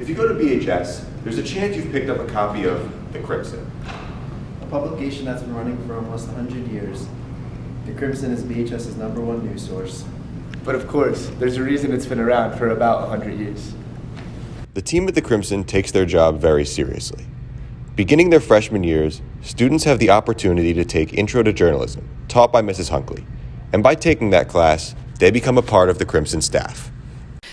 If you go to BHS, there's a chance you've picked up a copy of The Crimson. A publication that's been running for almost 100 years. The Crimson is BHS's #1 news source. But of course, there's a reason it's been around for about 100 years. The team at The Crimson takes their job very seriously. Beginning their freshman years, students have the opportunity to take Intro to Journalism, taught by Mrs. Hunkley. And by taking that class, they become a part of the Crimson staff.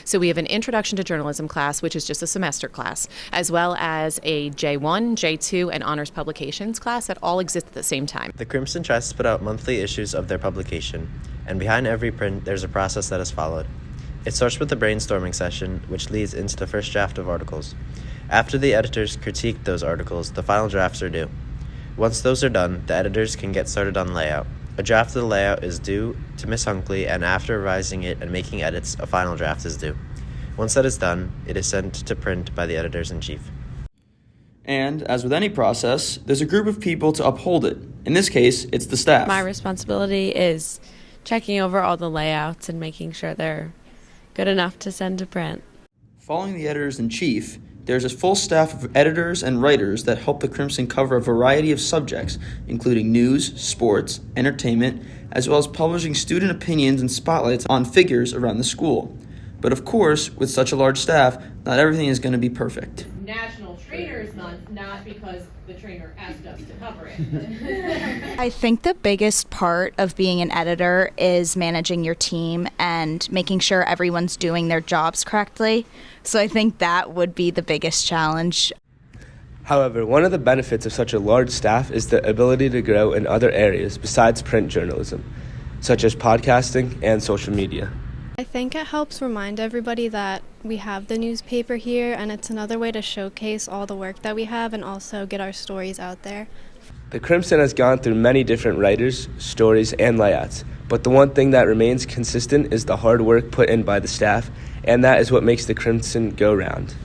So we have an Introduction to Journalism class, which is just a semester class, as well as a J1, J2, and Honors Publications class that all exist at the same time. The Crimson tries to put out monthly issues of their publication, and behind every print, there's a process that is followed. It starts with a brainstorming session, which leads into the first draft of articles. After the editors critique those articles, the final drafts are due. Once those are done, the editors can get started on layout. A draft of the layout is due to Miss Hunkley, and after revising it and making edits, a final draft is due. Once that is done, it is sent to print by the editors-in-chief. And, as with any process, there's a group of people to uphold it. In this case, it's the staff. My responsibility is checking over all the layouts and making sure they're good enough to send to print. Following the editors-in-chief, there's a full staff of editors and writers that help the Crimson cover a variety of subjects, including news, sports, entertainment, as well as publishing student opinions and spotlights on figures around the school. But of course, with such a large staff, not everything is going to be perfect. National Trainers Month, not because the trainer asked us to cover it. I think the biggest part of being an editor is managing your team and making sure everyone's doing their jobs correctly. So I think that would be the biggest challenge. However, one of the benefits of such a large staff is the ability to grow in other areas besides print journalism, such as podcasting and social media. I think it helps remind everybody that we have the newspaper here, and it's another way to showcase all the work that we have and also get our stories out there. The Crimson has gone through many different writers, stories, and layouts, but the one thing that remains consistent is the hard work put in by the staff, and that is what makes the Crimson go round.